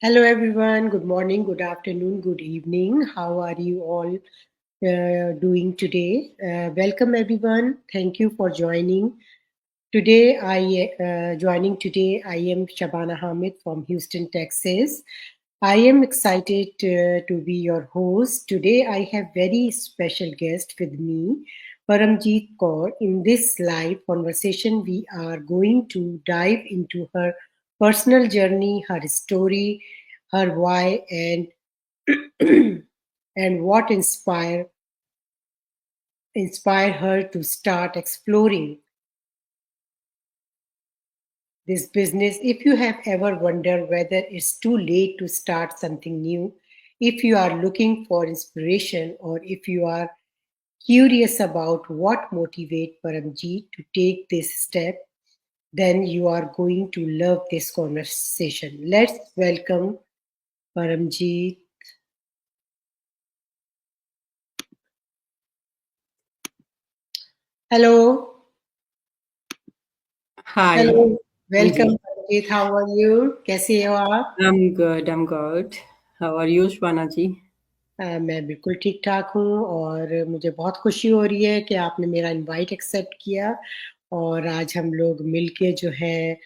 Hello, everyone. Good morning, good afternoon, good evening. How are you all doing today? Welcome, everyone. Thank you for joining. Joining today. I am Shabana Hamid from Houston, Texas. I am excited to be your host. Today, I have very special guest with me, Paramjeet Kaur. In this live conversation, we are going to dive into her personal journey, her story, her why, and and what inspired her to start exploring this business. If you have ever wondered whether it's too late to start something new, if you are looking for inspiration, or if you are curious about what motivates Paramjeet to take this step, then you are going to love this conversation. Let's welcome Paramjeet. Hello. Hi. Hello, welcome ji, Paramjeet, how are you? कैसे हो आप? I'm good. How are you, Shwana ji? मैं बिल्कुल ठीक-ठाक हूँ और मुझे बहुत खुशी हो रही है कि आपने मेरा इनवाइट एक्सेप्ट किया और आज हम लोग मिलके जो है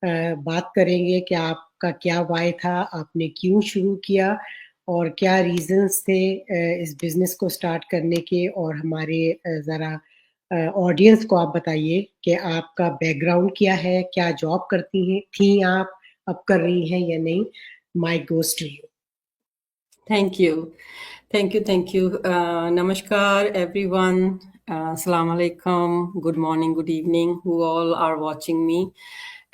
बात करेंगे कि आपका क्या व्हाय था, आपने क्यों शुरू किया और क्या रीज़न्स थे इस बिज़नेस को स्टार्ट करने के और हमारे ज़रा ऑडियंस को आप बताइए कि आपका बैकग्राउंड क्या है? क्या जॉब करती हैं थीं आप, अब कर रही हैं या नहीं? Mike goes to you. Thank you. Thank you. Namaskar, everyone. Assalamu alaikum. Good morning, good evening, who all are watching me.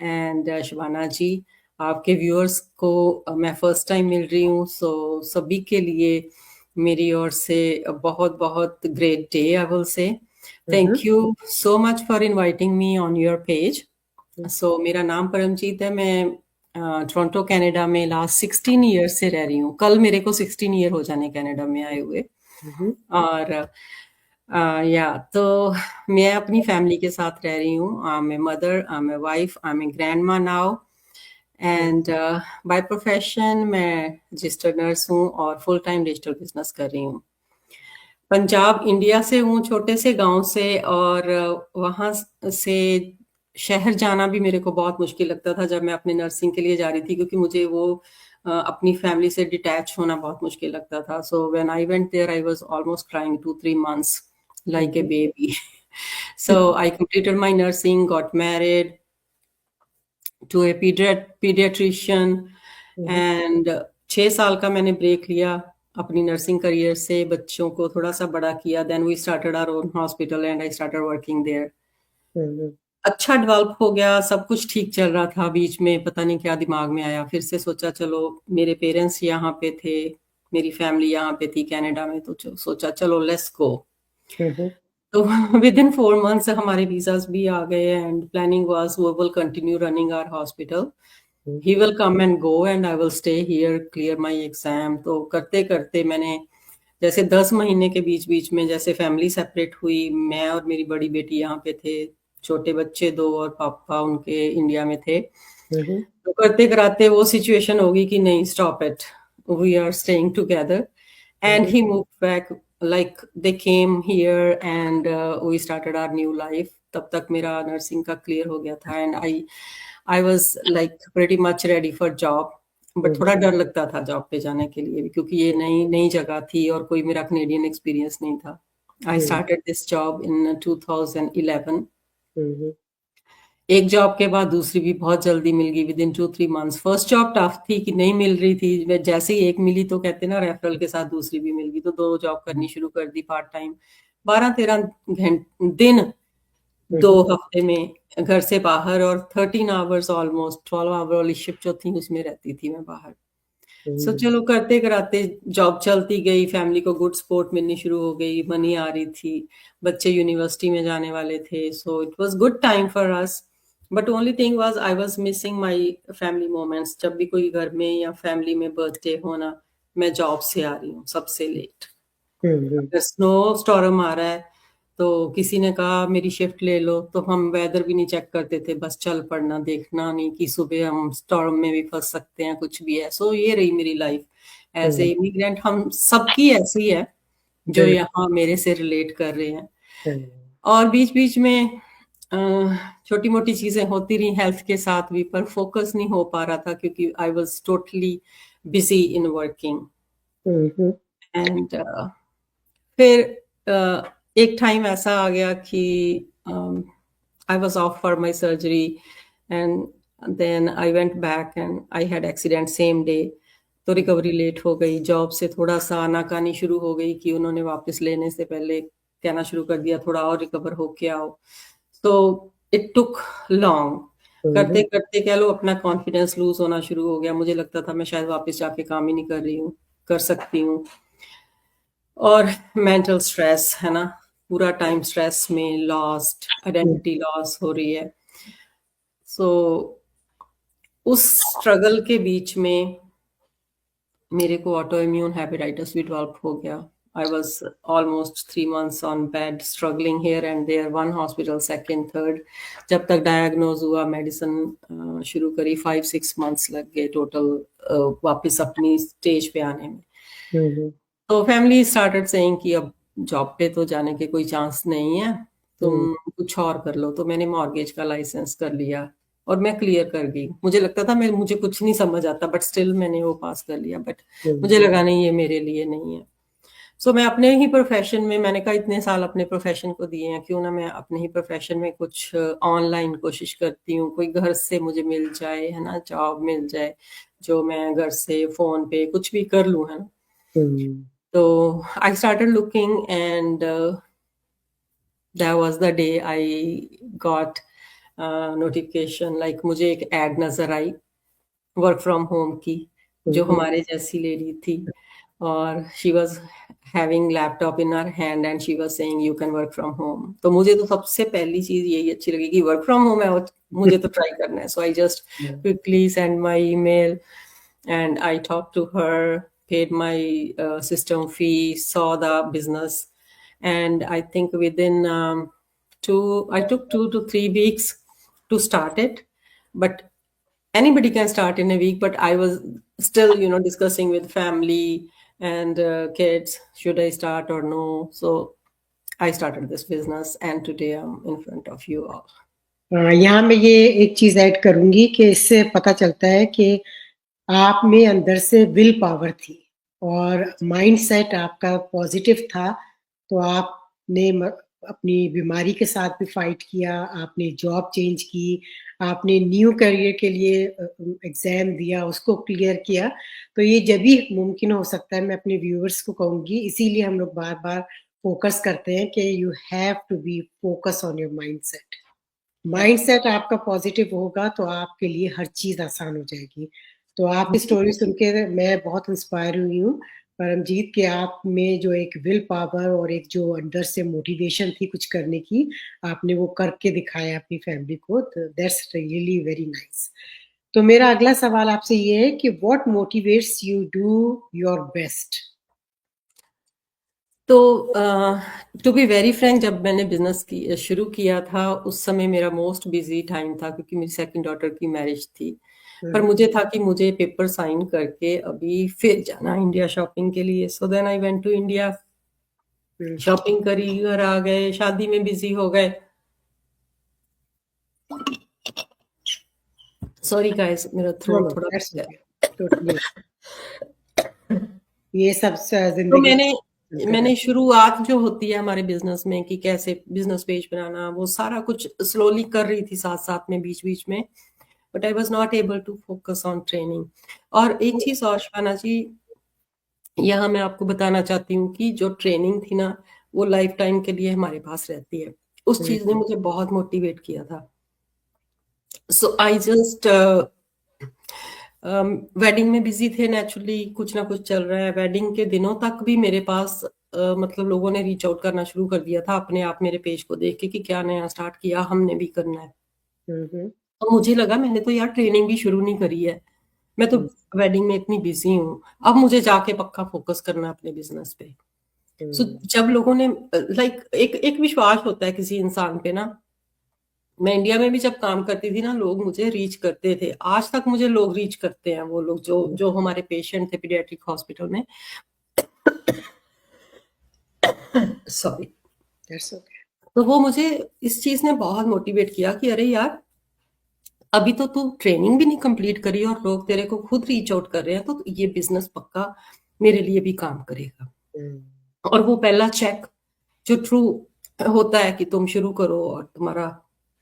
And Shabana ji, आपके व्यूअर्स को मैं फर्स्ट टाइम मिल रही हूँ, सो सभी के लिए मेरी ओर से बहुत बहुत great day I will say hmm, hmm. Thank you so much for inviting me on your page. Hmm, so मेरा नाम परमजीत है। मैं टोरंटो कनाडा में लास्ट 16 ईयर से रह रही हूँ। कल मेरे को 16 ईयर हो जाने कनाडा में आए हुए। हुँ, हुँ। और या तो मैं अपनी फैमिली के साथ रह रही हूँ। I am a mother, I am a wife, I am a grandma now. Hmm, and by profession मैं रजिस्टर्ड नर्स हूँ और फुल टाइम डिजिटल बिजनेस कर रही हूँ। पंजाब इंडिया से हूँ, छोटे से गांव से। और वहाँ से शहर जाना भी मेरे को बहुत मुश्किल लगता था जब मैं अपने नर्सिंग के लिए जा रही थी, क्योंकि मुझे वो अपनी फैमिली से डिटैच होना बहुत मुश्किल लगता था। So when I went there I was almost crying 2-3 months hmm, like a hmm, baby. So I completed my nursing, got married to a pediatrician, hmm, and 6 साल का मैंने ब्रेक लिया अपनी नर्सिंग करियर से, बच्चों को थोड़ा सा बड़ा किया। Then we started our own hospital and I started working there. Hmm, hmm, अच्छा डेवलप हो गया, सब कुछ ठीक चल रहा था। बीच में पता नहीं क्या दिमाग में आया, फिर से सोचा चलो, मेरे पेरेंट्स यहाँ पे थे, मेरी फैमिली यहाँ पे थी कनाडा में, तो सोचा चलो लेट्स गो। हुँ, हुँ, तो विद इन 4 मंथ्स हमारे वीजाज भी आ गए and planning was we will continue running our hospital. Hmm, he will come and go and I will stay here, clear my exam. तो करते करते मैंने जैसे 10 महीने के बीच बीच में जैसे फैमिली सेपरेट हुई, मैं और मेरी बड़ी बेटी यहाँ पे थे, छोटे बच्चे दो, और पापा उनके इंडिया में थे। हुँ, हुँ, तो करते कराते वो सिचुएशन होगी कि नहीं, stop it, we are staying together. And hmm, he move back, like they came here and we started our new life. तब तक मेरा नर्सिंग का क्लियर हो गया था and I was like pretty much ready for job. Hmm, but थोड़ा डर लगता था जॉब पे जाने के लिए भी, क्योंकि ये नई नई जगह थी और कोई मेरा कनेडियन एक्सपीरियंस नहीं था। आई हुँ, स्टार्टेड दिस जॉब इन 2011। हुँ, हुँ, एक जॉब के बाद दूसरी भी बहुत जल्दी मिल गई, with in 2-3 months. First job tough थी कि नहीं मिल रही थी, जैसे ही एक मिली तो कहते ना रेफरल के साथ दूसरी भी मिल गई, तो 2 जॉब करनी शुरू कर दी पार्ट टाइम। 12-13 दिन हुँ, 2 हफ्ते में घर से बाहर, और 13 आवर्स, ऑलमोस्ट 12 आवर वाली शिफ्ट जो थी उसमें रहती थी मैं बाहर। सो हुँ, चलो करते कराते जॉब चलती गई, फैमिली को गुड सपोर्ट मिलनी शुरू हो गई, मनी आ रही थी, बच्चे यूनिवर्सिटी में जाने वाले थे। So it was good time for us. But only thing was I was missing my family moments. जब भी कोई घर में या फैमिली में बर्थडे होना, मैं जॉब से आ रही हूँ सबसे लेट। हुँ, हुँ, अगर स्नो स्टॉर्म आ रहा है तो किसी ने कहा मेरी शिफ्ट ले लो, तो हम वेदर भी नहीं चेक करते थे, बस चल पड़ना, देखना नहीं कि सुबह हम स्टॉर्म में भी फंस सकते हैं, कुछ भी है। सो ये रही मेरी life as a hmm, immigrant. हम सबकी ऐसी है जो बिल यहाँ मेरे से रिलेट कर रहे हैं। हुँ, और बीच बीच में छोटी मोटी चीजें होती रही हेल्थ के साथ भी, पर फोकस नहीं हो पा रहा था क्योंकि I was totally busy in working. Hmm, hmm, and फिर एक टाइम ऐसा आ गया कि I was off for my surgery, and then I went back and I had accident same day. तो रिकवरी लेट हो गई, जॉब से थोड़ा सा आनाकानी शुरू हो गई कि उन्होंने वापस लेने से पहले कहना शुरू कर दिया थोड़ा और रिकवर होके आओ। तो इट टुक लॉन्ग, हुँ, करते हुँ, करते कह लो अपना कॉन्फिडेंस लूज होना शुरू हो गया। मुझे लगता था मैं शायद वापस जाके काम ही नहीं कर रही हूँ, कर सकती हूँ। और मेंटल स्ट्रेस है ना, पूरा टाइम स्ट्रेस में, लॉस्ट हुँ, आइडेंटिटी लॉस हो रही है। सो उस स्ट्रगल के बीच में मेरे को ऑटो इम्यून हेपेटाइटिस भी डेवलप हो गया। I was almost 3 months on bed, struggling here and there, one hospital, second, third. जब तक डायग्नोज हुआ, मेडिसिन शुरू करी, 5-6 months लग गए टोटल वापस अपनी स्टेज पे आने में। हुँ, हुँ, तो फैमिली स्टार्टेड सेइंग कि अब जॉब पे तो जाने के कोई चांस नहीं है, हुँ, तुम कुछ और कर लो। तो मैंने मॉर्गेज का लाइसेंस कर लिया और मैं क्लियर कर गई। मुझे लगता था मैं मुझे कुछ नहीं समझ आता, बट स्टिल मैंने वो पास कर लिया। बट हुँ, मुझे लगा नहीं, ये मेरे लिए नहीं है। सो मैं अपने ही प्रोफेशन में, मैंने कहा इतने साल अपने प्रोफेशन को दिए हैं, क्यों ना मैं अपने ही प्रोफेशन में कुछ ऑनलाइन कोशिश करती हूँ, कोई घर से मुझे मिल जाए, है ना, जॉब मिल जाए जो मैं घर से फोन पे कुछ भी कर लूँ, है ना। हुँ, So I started looking, and that was the day I got notification, like मुझे एक एड नजर आई वर्क फ्रॉम होम की, हुँ, जो हुँ, हमारे जैसी लेडी थी। और she was having laptop in her hand and she was saying you can work from home. तो मुझे तो सबसे पहली चीज यही अच्छी लगी कि वर्क फ्रॉम होम है और मुझे तो ट्राई करना है। So I just quickly send my email and I talked to her, paid my system fee, saw the business, and I think within I took 2 to 3 weeks to start it. But anybody can start in a week. But I was still, discussing with family and kids, should I start or no? So I started this business, and today I'm in front of you all. यहाँ मैं ये एक चीज़ add करूँगी कि इससे पता चलता है कि आप में अंदर से विल पावर थी और माइंडसेट आपका पॉजिटिव था, तो आपने अपनी बीमारी के साथ भी फाइट किया, आपने जॉब चेंज की, आपने न्यू करियर के लिए एग्ज़ाम दिया, उसको क्लियर किया। तो ये जब भी मुमकिन हो सकता है, मैं अपने व्यूअर्स को कहूँगी, इसीलिए हम लोग बार-बार फ़ोकस करते हैं कि you have to be focus on your mindset. Mindset आपका पॉजिटिव होगा तो आपके लिए हर चीज़ आसान हो जाएगी। तो आपकी स्टोरी सुन के मैं बहुत इंस्पायर हुई हूँ, परमजीत कि आप में जो एक विल पावर और एक जो अंदर से मोटिवेशन थी कुछ करने की, आपने वो करके दिखाया अपनी फैमिली को, तो दैट्स रियली वेरी नाइस। तो मेरा अगला सवाल आपसे ये है कि what motivates you do your best? तो टू बी वेरी फ्रैंक, जब मैंने बिजनेस की शुरू किया था, उस समय मेरा मोस्ट बिजी टाइम था क्योंकि मेरी सेकंड डॉटर की मैरिज थी। हुँ, पर हुँ, मुझे था कि मुझे पेपर साइन करके अभी फिर जाना इंडिया शॉपिंग के लिए। So then I went to India, हुँ। शॉपिंग करी, घर आ गए, शादी में बिजी हो गए। सॉरी गाइस, मेरा नो, थ्रोट नो, थोड़ा दैट्स बंद ओके, टोटली है। ये सब तो ज़िंदगी मैंने चलता मैंने रहता शुरुआत जो होती है हमारे बिजनेस में कि कैसे बिजनेस पेज बनाना, वो सारा कुछ स्लोली कर रही थी साथ साथ में, बीच बीच में। But I was not able to focus on training. और एक है। चीज और शिवाना जी, यहाँ मैं आपको बताना चाहती हूँ कि जो ट्रेनिंग थी ना, वो लाइफ टाइम के लिए हमारे पास रहती है। उस हुँ, चीज ने मुझे बहुत मोटिवेट किया था। सो आई जस्ट वेडिंग में बिजी थे, नेचुरली कुछ ना कुछ चल रहा है। वेडिंग के दिनों तक भी मेरे पास मतलब लोगों ने रीच आउट करना शुरू कर दिया था अपने आप मेरे पेज को देख के कि क्या नया स्टार्ट किया, हमने भी करना है। हुँ, हुँ, तो मुझे लगा मैंने तो यार ट्रेनिंग भी शुरू नहीं करी है, मैं तो हुँ, वेडिंग में इतनी बिजी हूँ, अब मुझे जाके पक्का फोकस करना है अपने बिजनेस पे। सो हुँ, जब लोगों ने लाइक एक एक विश्वास होता है किसी इंसान पे ना। मैं इंडिया में भी जब काम करती थी ना, लोग मुझे रीच करते थे। आज तक मुझे लोग रीच करते हैं, वो लोग जो हुँ, जो हमारे पेशेंट थे पीडियाट्रिक हॉस्पिटल में। सॉरी। That's okay. तो वो मुझे इस चीज़ ने बहुत मोटिवेट किया कि अरे यार, अभी तो तू ट्रेनिंग भी नहीं कंप्लीट करी और लोग तेरे को खुद रीच आउट कर रहे हैं, तो ये बिज़नेस पक्का मेरे लिए भी काम करेगा। हुँ, और वो पहला चेक जो ट्रू होता है कि तुम शुरू करो और तुम्हारा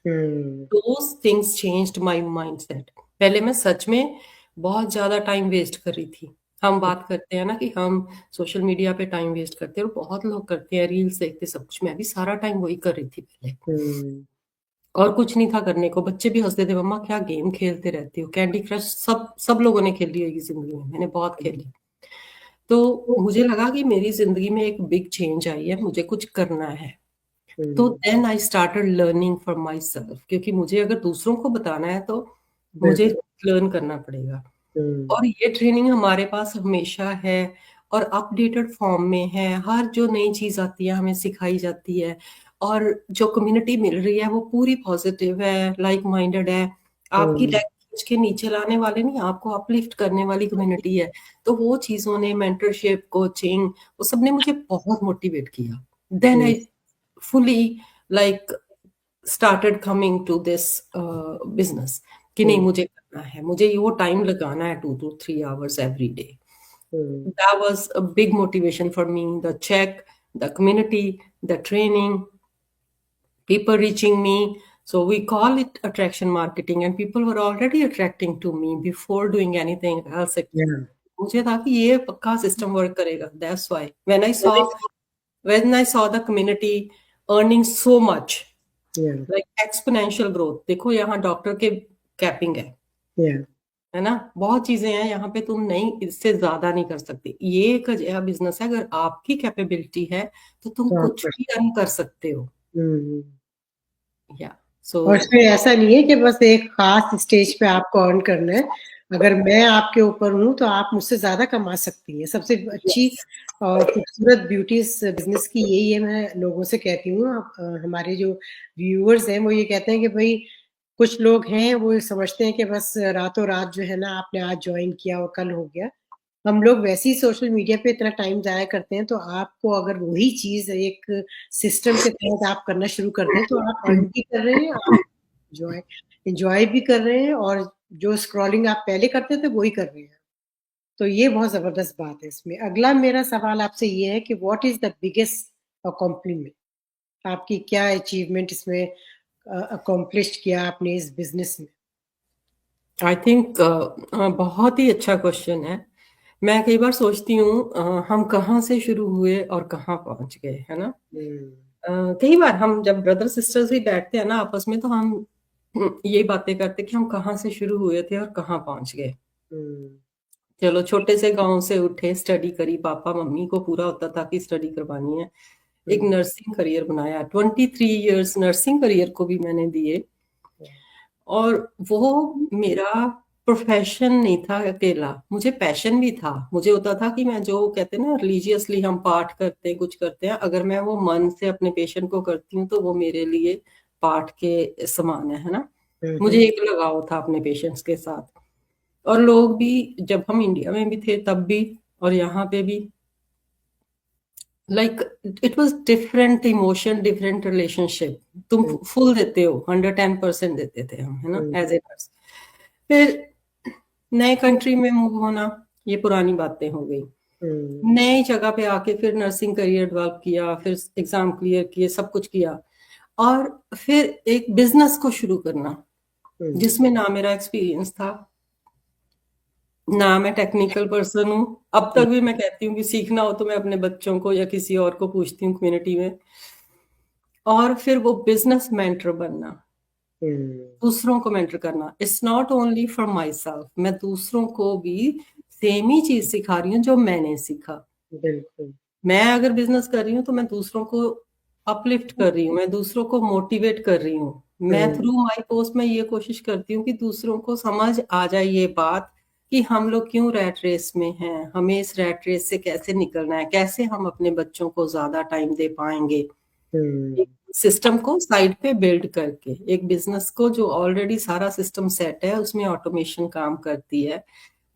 hmm, those things changed my mindset. पहले मैं सच में बहुत ज़्यादा टाइम वेस्ट कर रही थी। हम बात करते हैं ना कि हम सोशल मीडिया पे टाइम वेस्ट करते हैं और बहुत लोग करते हैं, रील्स देखते सब कुछ। मैं भी सारा टाइम वही कर रही थी पहले। हुँ, और कुछ नहीं था करने को। बच्चे भी हँसते थे, मम्मा क्या गेम खेलते रहती हो? कैंडी क्रश सब सब लोगों ने खेली होगी ज़िंदगी में, मैंने बहुत खेली। तो मुझे लगा कि मेरी ज़िंदगी में एक बिग चेंज आई है, मुझे कुछ करना है। तो hmm, then I started learning for myself, क्योंकि मुझे अगर दूसरों को बताना है तो मुझे बिल्कुल। लर्न करना पड़ेगा। हुँ, और ये ट्रेनिंग हमारे पास हमेशा है और अपडेटेड फॉर्म में है। हर जो नई चीज़ आती है हमें सिखाई जाती है, और जो कम्युनिटी मिल रही है वो पूरी पॉजिटिव है, लाइक माइंडेड है। आपकी हुँ, लेग खींच के नीचे लाने वाले नहीं, आपको अपलिफ्ट करने वाली कम्युनिटी है। तो वो चीज़ों ने, मेंटरशिप, कोचिंग, वो सब ने मुझे बहुत मोटिवेट किया। Then hmm, I fully like started coming to this business कि नहीं हुँ, मुझे करना है, मुझे ये वो टाइम लगाना है 2 to 3 hours every day. Hmm, That was a big motivation for me. The check, the community, the training, people reaching me. So we call it attraction marketing, and people were already attracting to me before doing anything else. या मुझे था कि ये पक्का system work करेगा. That's why when I saw the community earning so much, या like exponential growth. देखो यहाँ डॉक्टर के कैपिंग या है ना? बहुत चीज़ें हैं यहाँ पे, तुम नहीं, इससे ज़्यादा नहीं कर सकते। ये एक अजनबी बिज़नेस है, अगर आपकी कैपेबिलिटी है, तो तुम तो आप कुछ कर भी अर्न कर सकते हो। हुँ, हुँ। या सो और इसमें ऐसा नहीं है कि बस एक ख़ास स्टेज पे आपको अर्न करना है। अगर मैं आपके ऊपर हूँ, तो आप मुझसे ज़्यादा कमा सकती हैं। सबसे अच्छी यस, और खूबसूरत ब्यूटी इस बिज़नेस की यही है, मैं लोगों से कहती हूँ। हमारे जो व्यूअर्स हैं, वो ये कहते हैं कि भई कुछ लोग हैं, वो ये समझते हैं कि बस रातों-रात जो है ना, आपने आज जॉइन किया और कल हो गया। हम लोग वैसे ही सोशल मीडिया पे इतना टाइम ज़ाया करते हैं, तो आपको अगर वही चीज़ एक सिस्टम के तहत आप करना शुरू कर दें, तो आप अर्न भी कर रहे हैं, आप एन्जॉय एन्जॉय भी कर रहे हैं और जो स्क्रॉलिंग आप पहले करते थे, वो ही कर रहे हैं। तो ये बहुत ज़बरदस्त बात है इसमें। अगला मेरा सवाल आपसे ये है कि व्हाट इज़ द बिगेस्ट अकॉम्प्लिमेंट? आपकी क्या अचीवमेंट इसमें अकॉम्प्लिश्ड किया आपने इस बिज़नेस में? आई थिंक बहुत ही अच्छा क्वेश्चन है। मैं कई बार सोचती हूँ हम कहाँ से शुरू हुए और कहाँ पहुँच गए, है ना? हुँ, कई बार हम जब ब्रदर सिस्टर्स भी बैठते हैं ना आपस में, तो हम यही बातें करते हैं कि हम कहाँ से शुरू हुए थे और कहाँ पहुँच गए। हुँ, चलो छोटे से गाँव से उठे, स्टडी करी, पापा-मम्मी को पूरा होता था कि स्टडी करवानी है। एक हुँ, नर्सिंग करियर बनाया, 23 इयर्स नर्सिंग करियर को भी मैंने दिए, और वो मेरा प्रोफ़ेशन नहीं था अकेला, मुझे पैशन भी था। मुझे होता था कि मैं जो कहते हैं ना रिलीजियसली हम पाठ करते हैं, कुछ करते हैं, अगर मैं वो मन से अपने पेशेंट को करती हूँ, तो वो मेरे लिए पाठ के समान है ना? हुँ, मुझे हुँ, एक लगाव था अपने पेशेंट्स के साथ। और लोग भी, जब हम इंडिया में भी थे तब भी और यहाँ पे भी, like it was different emotion, different relationship. तुम हुँ, फुल देते हो, 110% देते थे हम, है ना? हुँ, एज़ ए नर्स। फिर नए कंट्री में मूव होना, ये पुरानी बातें हो गई। हुँ, नई जगह पे आके फिर नर्सिंग करियर डेवलप किया, फिर एग्ज़ाम क्लियर किए, सब कुछ किया, और फिर एक बिज़नेस को शुरू करना, हुँ, जिसमें ना मेरा एक्सपीरियंस था, ना मैं टेक्निकल पर्सन हूँ। अब हुँ, तक भी मैं कहती हूँ कि सीखना हो तो मैं अपने बच्चों को या किसी और को पूछती हूँ कम्युनिटी में। और फिर वो बिज़नेस मेंटर बनना, हुँ, दूसरों को मेंटर करना। It's not only for my self, मैं दूसरों को भी सेम ही चीज़ सिखा रही हूँ जो मैंने सीखा। बिल्कुल। मैं अगर बिज़नेस कर रही हूँ तो मैं दूसरों को अपलिफ्ट कर रही हूँ, मैं दूसरों को मोटिवेट कर रही हूँ। मैं हुँ, थ्रू माय पोस्ट में ये कोशिश करती हूँ कि दूसरों को समझ आ जाए ये बात, कि हम लोग क्यों रैट रेस में हैं, हमें इस रैट रेस से कैसे निकलना है, कैसे हम अपने बच्चों को ज्यादा टाइम दे पाएंगे। हुँ, एक सिस्टम को साइड पे बिल्ड करके, एक बिजनेस को जो ऑलरेडी सारा सिस्टम सेट है उसमें ऑटोमेशन काम करती है,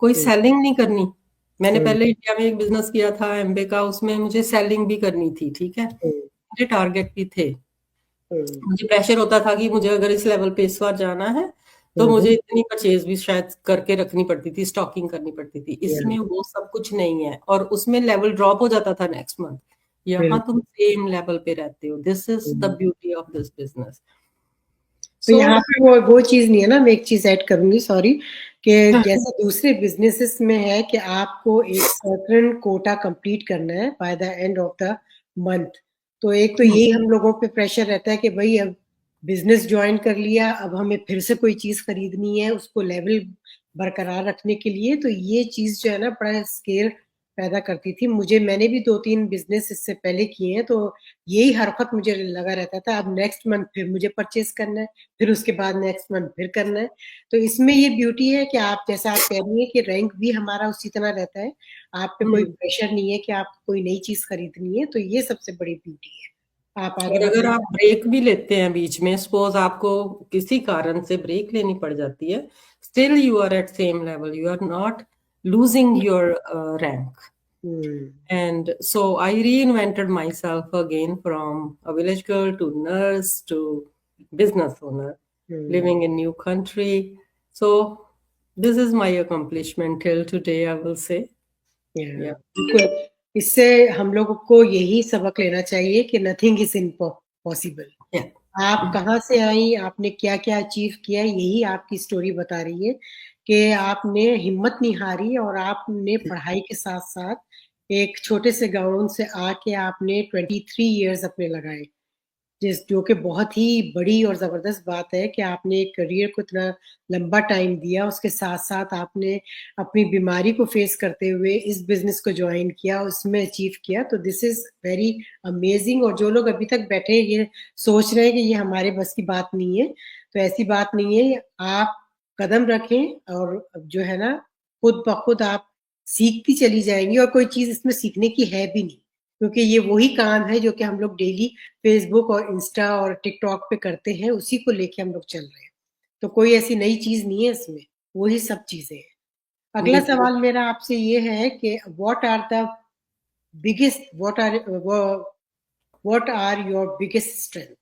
कोई हुँ, सेलिंग नहीं करनी। मैंने हुँ, पहले इंडिया में एक बिजनेस किया था एम्बे का, उसमें मुझे सेलिंग भी करनी थी, ठीक है, हुँ, मुझे टारगेट भी थे, हुँ, मुझे प्रेशर होता था कि मुझे अगर इस लेवल पे इस बार जाना है तो हुँ, मुझे हुँ, इतनी परचेज भी शायद करके रखनी पड़ती थी, स्टॉकिंग करनी पड़ती थी। या इसमें वो सब कुछ नहीं है और उसमें लेवल ड्रॉप हो जाता था नेक्स्ट मंथ। यहाँ तुम बिल्कुल। सेम लेवल पे रहते हो, this is the hmm. Beauty of this business. तो सो यहाँ पे वो चीज़ नहीं है ना, मैं एक चीज़ ऐड करूँगी, सॉरी, कि जैसे दूसरे बिज़नेसेस में है कि आपको एक सर्टेन कोटा कंप्लीट करना है by the end of the month. तो एक तो यही हम लोगों पे प्रेशर रहता है कि भई अब बिज़नेस जॉइन कर लिया, अब हमें फिर से कोई चीज़ खरीदनी है, उसको लेवल बरकरार रखने के लिए, तो ये चीज़ जो है ना बड़ा स्केल पैदा करती थी। मैंने भी 2-3 बिज़नेस इससे पहले किए हैं, तो यही हरकत मुझे लगा रहता था, अब नेक्स्ट मंथ फिर मुझे परचेज़ करना है, फिर उसके बाद नेक्स्ट मंथ फिर करना है। तो इसमें ये ब्यूटी है कि आप जैसा आप कह रही हैं कि रैंक भी हमारा उसी तरह रहता है। आप पे कोई प्रेशर नहीं है कि आपको कोई नई चीज़ खरीदनी है, तो ये सबसे बड़ी ब्यूटी है। आप आगे और अगर बताइए। आप ब्रेक भी लेते हैं बीच में, सपोज आपको किसी कारण से ब्रेक लेनी पड़ जाती है, still you are at same level, you are not losing your rank. हुँ, And so I reinvented myself again from a village girl to nurse to business owner, hmm, living in new country. So this is my accomplishment till today, I will say. या Yeah. बिल्कुल, इससे हम लोगों को यही सबक लेना चाहिए कि नथिंग इज़ पॉसिबल। Yeah. आप कहाँ से आईं, आपने क्या-क्या अचीव किया, यही आपकी स्टोरी बता रही है कि आपने हिम्मत नहीं हारी और आपने पढ़ाई के साथ-साथ एक छोटे से गाँव से आके आपने 23 इयर्स अपने लगाए। जो कि बहुत ही बड़ी और ज़बरदस्त बात है कि आपने एक करियर को इतना लंबा टाइम दिया, उसके साथ-साथ आपने अपनी बीमारी को फेस करते हुए इस बिज़नेस को जॉइन किया, उसमें अचीव किया, तो दिस इज़ वेरी अमेज़िंग। और जो लोग अभी तक बैठे ये सोच रहे हैं कि ये हमारे बस की बात नहीं है, तो ऐसी बात नहीं है। आप कदम रखें और जो है ना, खुद ब खुद आप सीखती चली जाएँगी और कोई चीज़ इसमें सीखने की है भी नहीं, क्योंकि ये वही काम है जो कि हम लोग डेली फ़ेसबुक और इंस्टा और टिकटॉक पे करते हैं, उसी को लेके हम लोग चल रहे हैं। तो कोई ऐसी नई चीज़ नहीं है इसमें, वही सब चीज़ें हैं। अगला देखिए, सवाल मेरा आपसे ये है कि biggest what are your biggest strength?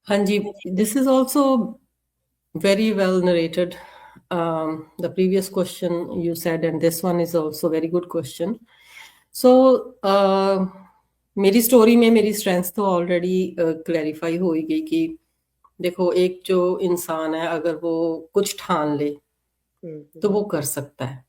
हाँ जी, this is also very well narrated. The previous question you said, and this one is also very good question. So, मेरी स्टोरी में मेरी स्ट्रेंथ तो ऑलरेडी क्लैरिफाई हो ही गई कि देखो, एक जो इंसान है अगर वो कुछ ठान ले हुँ, हुँ, तो वो कर सकता है।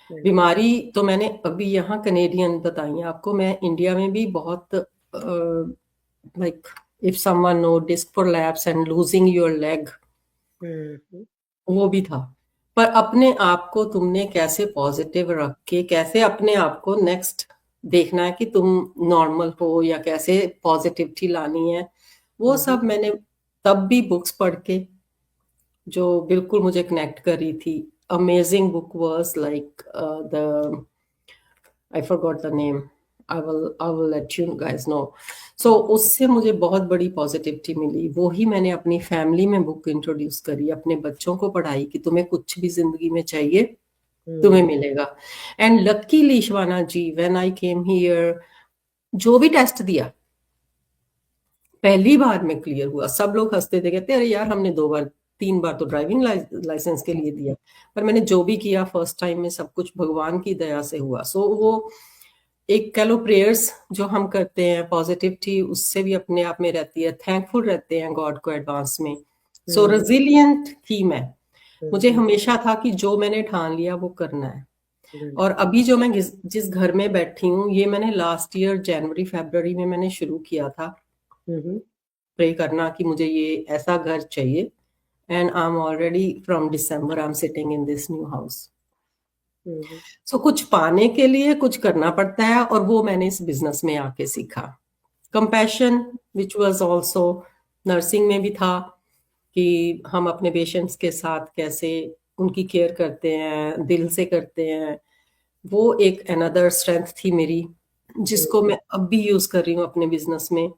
हुँ, बीमारी तो मैंने अभी यहाँ कनेडियन बताई है आपको, मैं इंडिया में भी बहुत like if someone know disc prolapse and losing your leg, hmm, hmm, वो भी था। पर अपने आप को तुमने कैसे पॉजिटिव रख के, कैसे अपने आप को नेक्स्ट देखना है कि तुम नॉर्मल हो या कैसे पॉजिटिविटी लानी है, वो हुँ, सब मैंने तब भी बुक्स पढ़ के, जो बिल्कुल मुझे कनेक्ट कर रही थी। Amazing book was like the I forgot the name, I will let you guys know. So उससे मुझे बहुत बड़ी पॉजिटिविटी मिली, वो ही मैंने अपनी फैमिली में बुक इंट्रोड्यूस करी, अपने बच्चों को पढ़ाई कि तुम्हें कुछ भी जिंदगी में चाहिए तुम्हें हुँ, मिलेगा। And luckily Shivana ji, when I came here, जो भी टेस्ट दिया पहली बार में क्लियर हुआ। सब लोग हंसते थे, कहते अरे यार हमने 2 बार 3 बार तो ड्राइविंग लाइसेंस के लिए दिया, पर मैंने जो भी किया फर्स्ट टाइम में सब कुछ भगवान की दया से हुआ। सो वो एक कह लो प्रेयर्स जो हम करते हैं, पॉजिटिविटी उससे भी अपने आप में रहती है, थैंकफुल रहते हैं गॉड को एडवांस में। सो हुँ, रेजिलियंट थी मैं, हुँ, मुझे हुँ, हमेशा था कि जो मैंने ठान लिया वो करना है। और बिल्कुल। अभी जो मैं जिस घर में बैठी हूँ, ये मैंने लास्ट ईयर जनवरी फरवरी में मैंने शुरू किया था हुँ, हुँ, प्रे करना कि मुझे ये ऐसा घर चाहिए। And I am already from December I am sitting in this new house. Hmm, hmm, so कुछ पाने के लिए कुछ करना पड़ता है, और वो मैंने इस बिजनेस में आके सीखा। Compassion which was also nursing में भी था कि हम अपने पेशेंट्स के साथ कैसे उनकी केयर करते हैं, दिल से करते हैं, वो एक अनदर स्ट्रेंथ थी मेरी, हुँ, जिसको मैं अब भी यूज़ कर रही हूँ अपने बिज़नेस में।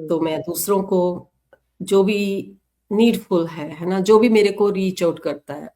तो हुँ। मैं दूसरों को जो भी नीडफुल है ना? जो भी मेरे को रीच आउट करता है,